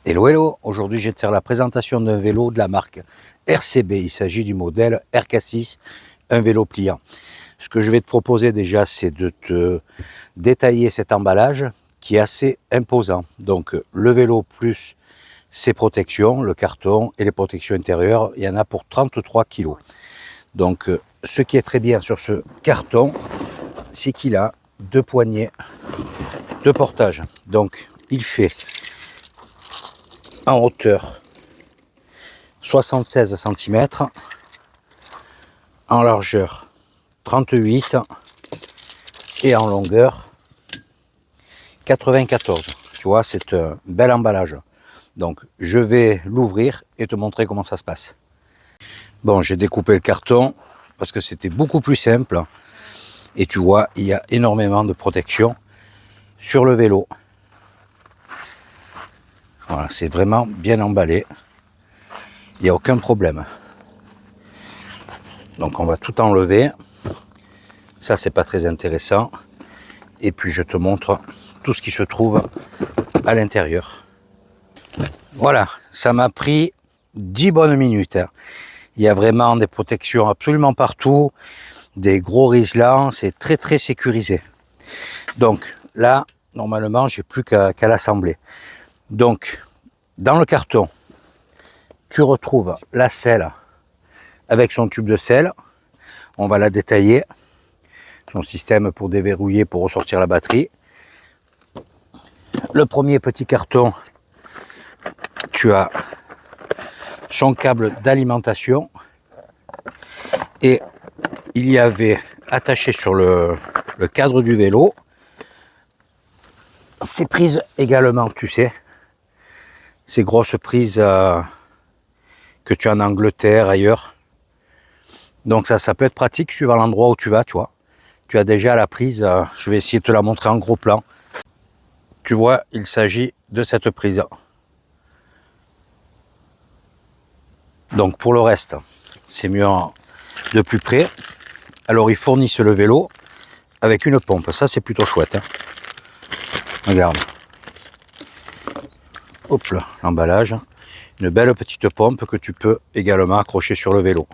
Hello hello, aujourd'hui je vais te faire la présentation d'un vélo de la marque RCB, il s'agit du modèle RK6, un vélo pliant. Ce que je vais te proposer déjà c'est de te détailler cet emballage qui est assez imposant. Donc le vélo plus ses protections, le carton et les protections intérieures, il y en a pour 33 kg. Donc ce qui est très bien sur ce carton, c'est qu'il a deux poignées de portage. Donc il fait en hauteur 76 cm, en largeur 38 et en longueur 94. Tu vois, c'est un bel emballage. Donc je vais l'ouvrir et te montrer comment ça se passe. Bon, j'ai découpé le carton parce que c'était beaucoup plus simple. Et tu vois, il y a énormément de protection sur le vélo. Voilà, c'est vraiment bien emballé. Il n'y a aucun problème. Donc on va tout enlever. Ça, c'est pas très intéressant. Et puis je te montre tout ce qui se trouve à l'intérieur. Voilà, ça m'a pris 10 bonnes minutes. Il y a vraiment des protections absolument partout. Des gros riselants, c'est très sécurisé. Donc là, normalement, j'ai plus qu'à l'assembler. Donc, dans le carton, tu retrouves la selle avec son tube de selle. On va la détailler. Son système pour déverrouiller, pour ressortir la batterie. Le premier petit carton, tu as son câble d'alimentation. Et il y avait attaché sur le cadre du vélo ces prises également, tu sais. Ces grosses prises que tu as en Angleterre, ailleurs. Donc ça peut être pratique suivant l'endroit où tu vas, tu vois. Tu as déjà la prise, je vais essayer de te la montrer en gros plan. Tu vois, il s'agit de cette prise. Donc pour le reste, c'est mieux de plus près. Alors ils fournissent le vélo avec une pompe. Ça c'est plutôt chouette. Hein. Regarde. Hop là, l'emballage. Une belle petite pompe que tu peux également accrocher sur le vélo.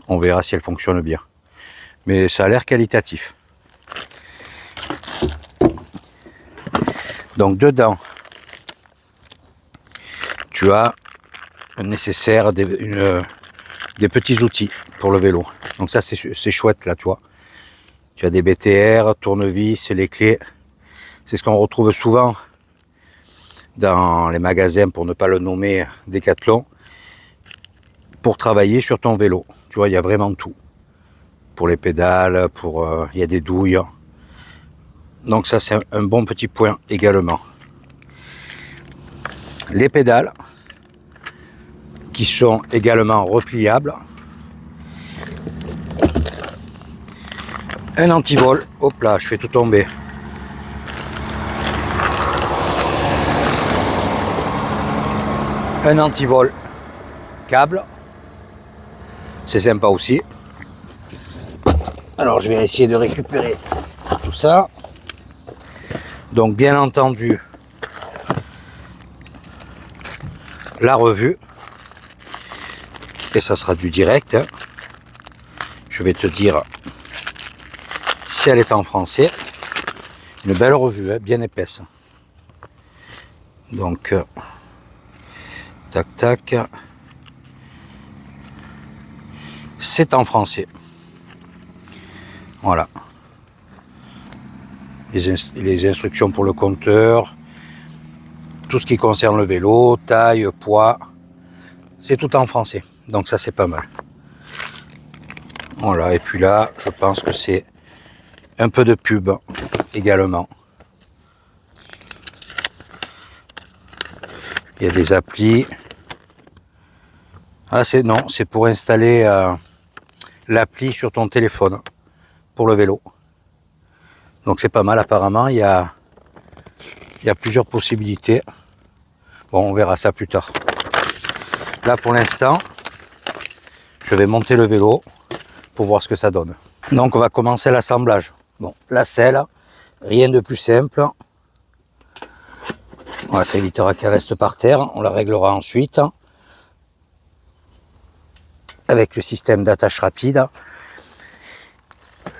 On verra si elle fonctionne bien. Mais ça a l'air qualitatif. Donc dedans, tu as un nécessaire, des petits outils pour le vélo. Donc ça c'est chouette là, tu vois. Tu as des BTR, tournevis, les clés. C'est ce qu'on retrouve souvent dans les magasins, pour ne pas le nommer, Decathlon, pour travailler sur ton vélo. Tu vois, il y a vraiment tout. Pour les pédales, il y a des douilles. Donc ça, c'est un bon petit point également. Les pédales, qui sont également repliables. Un antivol. Hop là, je fais tout tomber. Un antivol câble. C'est sympa aussi. Alors je vais essayer de récupérer tout ça. Donc bien entendu, la revue. Et ça sera du direct. Hein. Je vais te dire si elle est en français. Une belle revue, hein, bien épaisse. Donc, tac tac. C'est en français. Voilà. Les instructions pour le compteur. Tout ce qui concerne le vélo, taille, poids. C'est tout en français. Donc ça c'est pas mal. Voilà, et puis là, je pense que c'est un peu de pub également. Il y a des applis. Ah non, c'est pour installer l'appli sur ton téléphone pour le vélo. Donc c'est pas mal apparemment, il y a plusieurs possibilités. Bon, on verra ça plus tard. Là pour l'instant, je vais monter le vélo pour voir ce que ça donne. Donc on va commencer l'assemblage. Bon, la selle, rien de plus simple. Voilà, ça évitera qu'elle reste par terre. On la réglera ensuite avec le système d'attache rapide.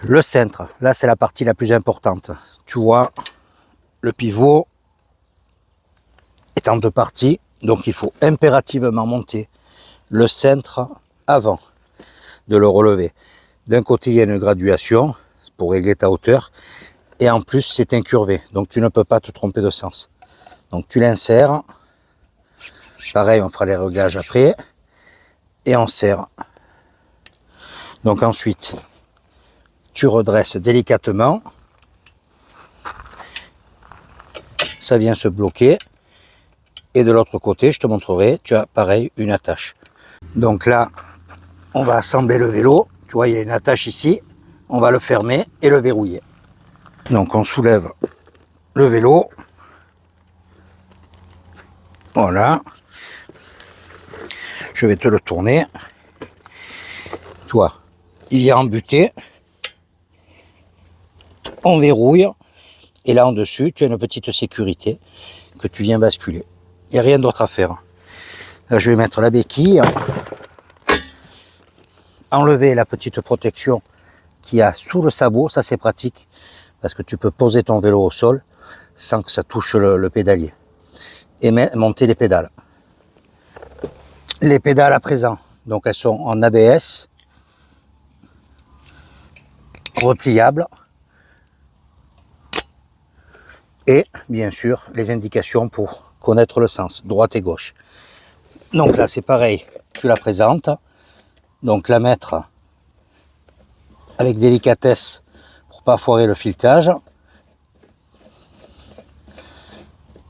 Le cintre, là c'est la partie la plus importante. Tu vois, le pivot est en deux parties, donc il faut impérativement monter le cintre avant de le relever. D'un côté, il y a une graduation pour régler ta hauteur, et en plus c'est incurvé, donc tu ne peux pas te tromper de sens. Donc tu l'insères, pareil on fera les réglages après, et on serre. Donc ensuite, tu redresses délicatement, ça vient se bloquer, et de l'autre côté, je te montrerai, tu as pareil une attache. Donc là, on va assembler le vélo, tu vois il y a une attache ici, on va le fermer et le verrouiller. Donc on soulève le vélo, voilà, je vais te le tourner, tu vois, il vient embuté, on verrouille, et là en dessus, tu as une petite sécurité que tu viens basculer. Il n'y a rien d'autre à faire. Là, je vais mettre la béquille, enlever la petite protection qu'il y a sous le sabot, ça c'est pratique, parce que tu peux poser ton vélo au sol sans que ça touche le pédalier. Et monter les pédales. Les pédales à présent, donc elles sont en ABS, repliables, et bien sûr les indications pour connaître le sens, droite et gauche. Donc là c'est pareil, tu la présentes, donc la mettre avec délicatesse pour pas foirer le filetage,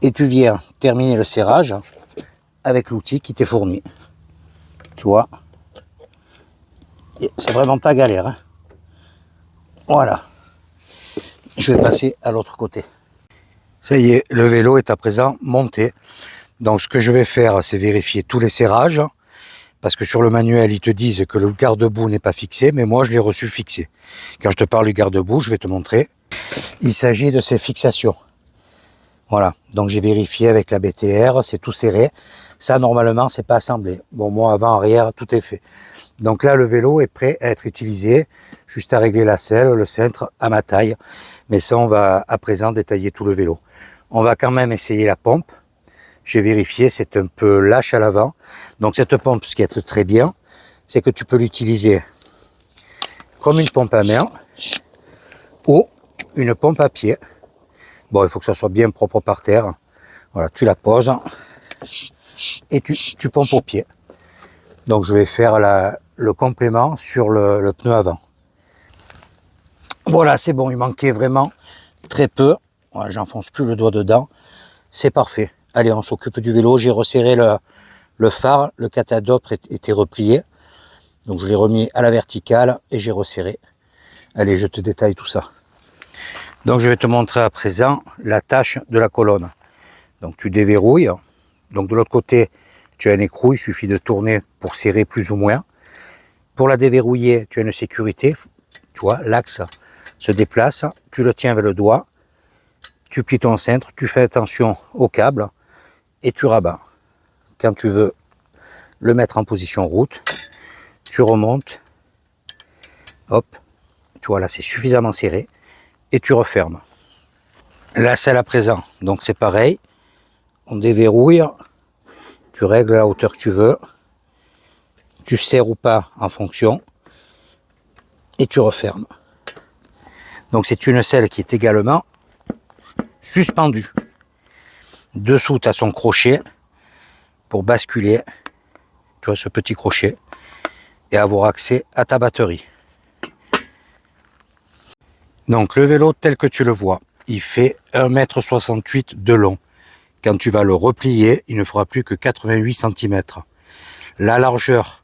et tu viens terminer le serrage avec l'outil qui t'est fourni. Tu vois, c'est vraiment pas galère, hein. Voilà, je vais passer à l'autre côté. Ça y est, le vélo est à présent monté. Donc ce que je vais faire, c'est vérifier tous les serrages, parce que sur le manuel, ils te disent que le garde-boue n'est pas fixé, mais moi je l'ai reçu fixé. Quand je te parle du garde-boue, je vais te montrer. Il s'agit de ces fixations. Voilà, donc j'ai vérifié avec la BTR, c'est tout serré. Ça, normalement, c'est pas assemblé. Bon, moi, avant, arrière, tout est fait. Donc là, le vélo est prêt à être utilisé. Juste à régler la selle, le cintre à ma taille. Mais ça, on va à présent détailler tout le vélo. On va quand même essayer la pompe. J'ai vérifié, c'est un peu lâche à l'avant. Donc cette pompe, ce qui est très bien, c'est que tu peux l'utiliser comme une pompe à main ou une pompe à pied. Bon, il faut que ça soit bien propre par terre. Voilà, tu la poses et tu pompes au pied. Donc je vais faire le complément sur le pneu avant. Voilà, c'est bon, il manquait vraiment très peu. Voilà, j'enfonce plus le doigt dedans. C'est parfait. Allez, on s'occupe du vélo. J'ai resserré le phare, le catadoptre était replié. Donc je l'ai remis à la verticale et j'ai resserré. Allez, je te détaille tout ça. Donc je vais te montrer à présent l'attache de la colonne. Donc tu déverrouilles. Donc de l'autre côté, tu as un écrou, il suffit de tourner pour serrer plus ou moins. Pour la déverrouiller, tu as une sécurité. Tu vois, l'axe se déplace, tu le tiens avec le doigt, tu plies ton cintre, tu fais attention au câble et tu rabats. Quand tu veux le mettre en position route, tu remontes, hop, tu vois là c'est suffisamment serré et tu refermes. La selle à présent, donc c'est pareil, on déverrouille, tu règles la hauteur que tu veux, tu serres ou pas en fonction et tu refermes. Donc c'est une selle qui est également suspendue. Dessous, tu as son crochet pour basculer, tu vois ce petit crochet, et avoir accès à ta batterie. Donc le vélo tel que tu le vois, il fait 1,68 m de long. Quand tu vas le replier, il ne fera plus que 88 cm. La largeur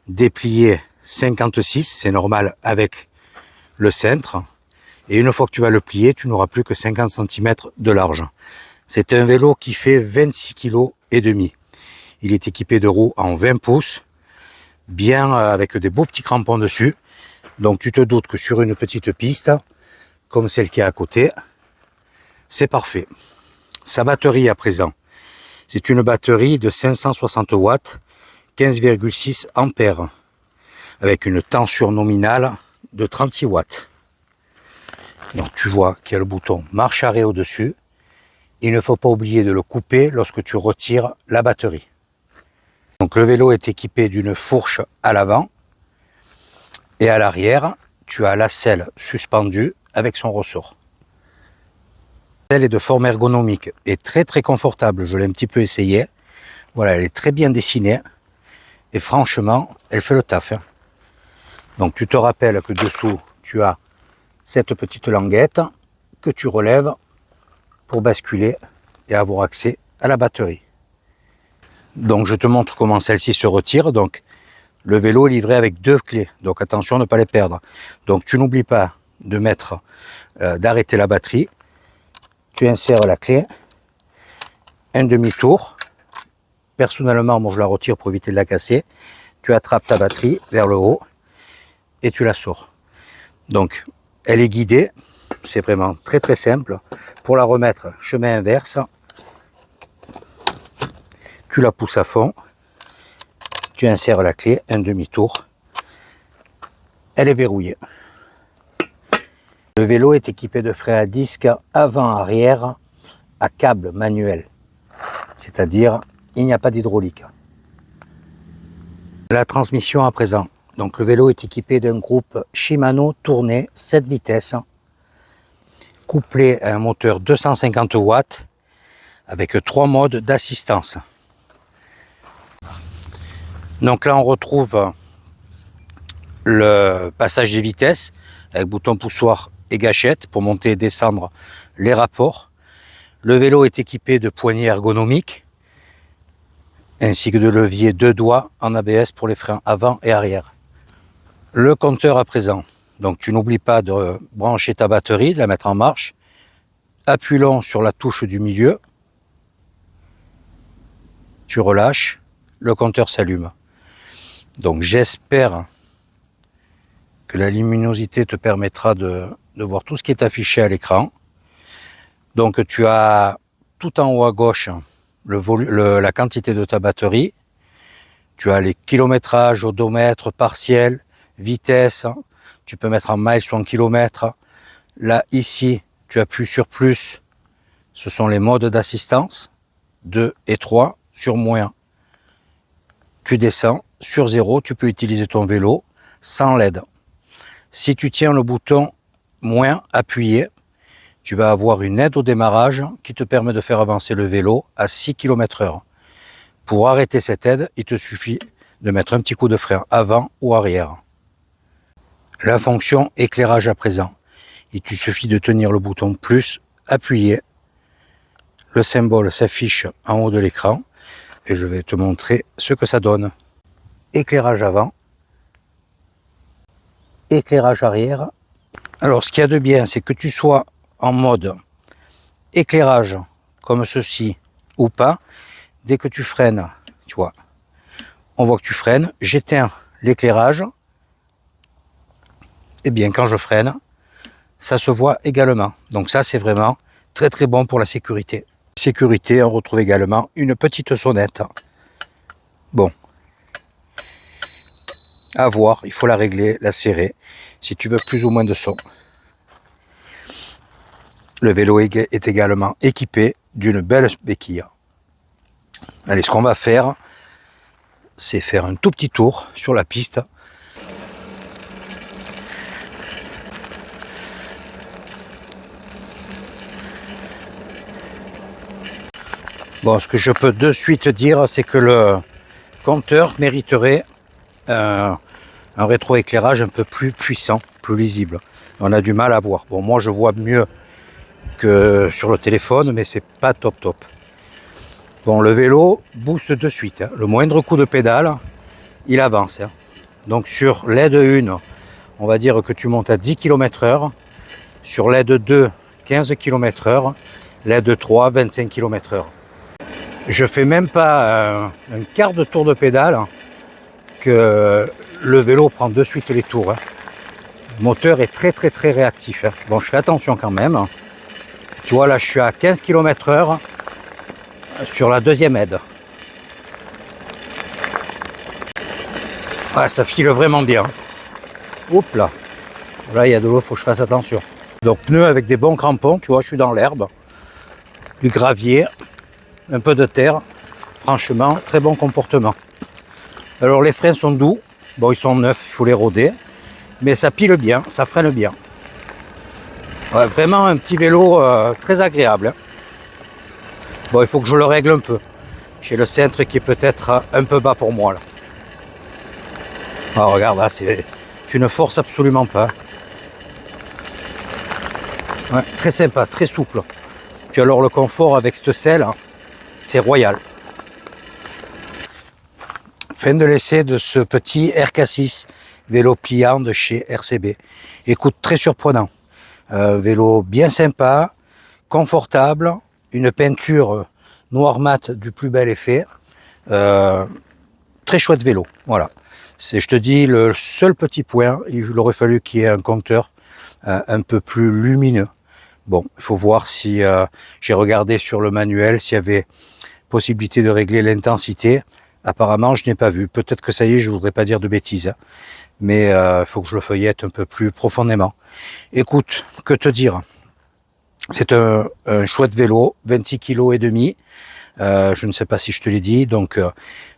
dépliée 56, c'est normal avec le cintre. Et une fois que tu vas le plier, tu n'auras plus que 50 cm de large. C'est un vélo qui fait 26,5 kg. Il est équipé de roues en 20 pouces, bien avec des beaux petits crampons dessus. Donc tu te doutes que sur une petite piste, comme celle qui est à côté, c'est parfait. sa batterie à présent. C'est une batterie de 560 watts, 15,6 ampères, avec une tension nominale de 36 watts. Donc tu vois qu'il y a le bouton marche arrêt au-dessus. Il ne faut pas oublier de le couper lorsque tu retires la batterie. Donc le vélo est équipé d'une fourche à l'avant et à l'arrière, tu as la selle suspendue avec son ressort. La selle est de forme ergonomique et très confortable. Je l'ai un petit peu essayé. Voilà, elle est très bien dessinée et franchement, elle fait le taf. Donc tu te rappelles que dessous, tu as cette petite languette que tu relèves pour basculer et avoir accès à la batterie. Donc je te montre comment celle-ci se retire. Donc le vélo est livré avec 2 clés, donc attention à ne pas les perdre. Donc tu n'oublies pas de mettre, d'arrêter la batterie. Tu insères la clé, un demi-tour. Personnellement, moi je la retire pour éviter de la casser. Tu attrapes ta batterie vers le haut et tu la sors. Donc elle est guidée, c'est vraiment très simple. Pour la remettre, chemin inverse, tu la pousses à fond, tu insères la clé, un demi-tour, elle est verrouillée. Le vélo est équipé de freins à disque avant-arrière à câble manuel, c'est-à-dire il n'y a pas d'hydraulique. La transmission à présent. Donc le vélo est équipé d'un groupe Shimano tourné 7 vitesses, couplé à un moteur 250 watts avec 3 modes d'assistance. Donc là on retrouve le passage des vitesses avec bouton poussoir et gâchette pour monter et descendre les rapports. Le vélo est équipé de poignées ergonomiques ainsi que de leviers 2 doigts en ABS pour les freins avant et arrière. Le compteur à présent. Donc tu n'oublies pas de brancher ta batterie, de la mettre en marche. Appuie long sur la touche du milieu. Tu relâches, le compteur s'allume. Donc j'espère que la luminosité te permettra de voir tout ce qui est affiché à l'écran. Donc tu as tout en haut à gauche la quantité de ta batterie. Tu as les kilométrages, odomètre, partiel, vitesse. Tu peux mettre en miles ou en kilomètres. Là, ici, tu appuies sur plus. Ce sont les modes d'assistance. 2 et 3. Sur moins, tu descends. Sur 0, tu peux utiliser ton vélo sans l'aide. Si tu tiens le bouton moins appuyé, tu vas avoir une aide au démarrage qui te permet de faire avancer le vélo à 6 km/h. Pour arrêter cette aide, il te suffit de mettre un petit coup de frein avant ou arrière. La fonction éclairage à présent. Il te suffit de tenir le bouton plus appuyé. Le symbole s'affiche en haut de l'écran et je vais te montrer ce que ça donne. Éclairage avant, éclairage arrière. Alors ce qu'il y a de bien, c'est que tu sois en mode éclairage comme ceci ou pas, dès que tu freines, tu vois, on voit que tu freines, j'éteins l'éclairage, et bien quand je freine, ça se voit également. Donc ça c'est vraiment très bon pour la sécurité. Sécurité, on retrouve également une petite sonnette. Bon, à voir, il faut la régler, la serrer, si tu veux plus ou moins de son. Le vélo est également équipé d'une belle béquille. Allez, ce qu'on va faire, c'est faire un tout petit tour sur la piste. Bon, ce que je peux de suite dire, c'est que le compteur mériterait un rétroéclairage un peu plus puissant, plus lisible. On a du mal à voir. Bon, moi je vois mieux que sur le téléphone, mais c'est pas top. Bon, le vélo booste de suite. Le moindre coup de pédale, il avance. Donc sur l'aide 1, on va dire que tu montes à 10 km/h. Sur l'aide 2, 15 km/h. L'aide 3, 25 km/h. Je fais même pas un quart de tour de pédale que le vélo prend de suite les tours. Le moteur est très réactif. Bon, je fais attention quand même. Tu vois, là, je suis à 15 km/h. sur la deuxième aide. Ouais, ça file vraiment bien. Oups là. Là, il y a de l'eau, il faut que je fasse attention. Donc, pneus avec des bons crampons, tu vois, je suis dans l'herbe. Du gravier, un peu de terre. Franchement, très bon comportement. Alors, les freins sont doux. Bon, ils sont neufs, il faut les rôder. Mais ça pile bien, ça freine bien. Ouais, vraiment un petit vélo très agréable. Hein. Bon, il faut que je le règle un peu. J'ai le cintre qui est peut-être un peu bas pour moi là. Ah, regarde là, tu ne forces absolument pas. Ouais, très sympa, très souple. Puis alors le confort avec cette selle, hein, c'est royal. Fin de l'essai de ce petit RK6 vélo pliant de chez RCB. Écoute, très surprenant. Vélo bien sympa, confortable, une peinture noir mat du plus bel effet. Très chouette vélo, voilà. C'est, je te dis, le seul petit point, il aurait fallu qu'il y ait un compteur un peu plus lumineux. Bon, il faut voir si j'ai regardé sur le manuel s'il y avait possibilité de régler l'intensité. Apparemment, je n'ai pas vu. Peut-être que ça y est, je voudrais pas dire de bêtises, hein. Mais il faut que je le feuillette un peu plus profondément. Écoute, que te dire? C'est un chouette vélo, 26 kg et demi. Je ne sais pas si je te l'ai dit, donc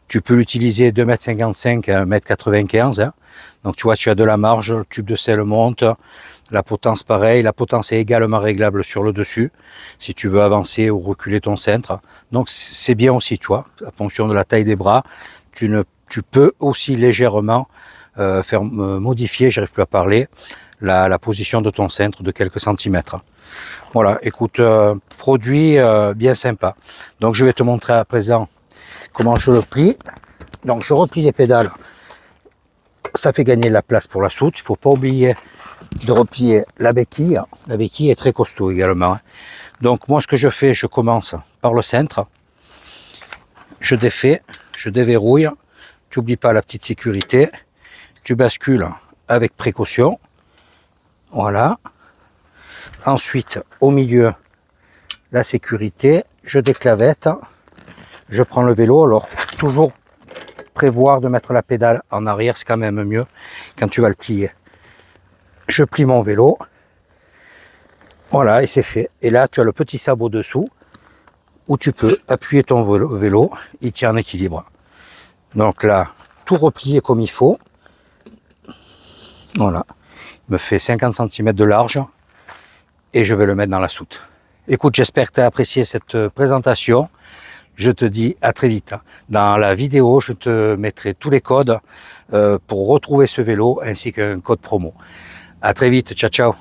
tu peux l'utiliser 2,55 m à 1,95 m. Hein. Donc tu vois, tu as de la marge, le tube de selle monte, la potence pareil, la potence est également réglable sur le dessus, si tu veux avancer ou reculer ton cintre. Donc c'est bien aussi, tu vois, en fonction de la taille des bras, tu peux aussi légèrement faire modifier, j'arrive plus à parler, la position de ton cintre de quelques centimètres. Voilà, écoute, produit bien sympa. Donc je vais te montrer à présent comment je le plie. Donc je replie les pédales. Ça fait gagner de la place pour la soute. Il ne faut pas oublier de replier la béquille. La béquille est très costaud également. Donc moi ce que je fais, je commence par le cintre. Je défais, je déverrouille. Tu n'oublies pas la petite sécurité. Tu bascules avec précaution. Voilà. Ensuite, au milieu, la sécurité. Je déclavette. Je prends le vélo. Alors, toujours prévoir de mettre la pédale en arrière, c'est quand même mieux quand tu vas le plier. Je plie mon vélo. Voilà, et c'est fait. Et là, tu as le petit sabot dessous où tu peux appuyer ton vélo. Il tient en équilibre. Donc là, tout replié comme il faut. Voilà. Il me fait 50 cm de large. Et je vais le mettre dans la soute. Écoute, j'espère que tu as apprécié cette présentation. Je te dis à très vite. Dans la vidéo, je te mettrai tous les codes pour retrouver ce vélo ainsi qu'un code promo. À très vite, ciao ciao.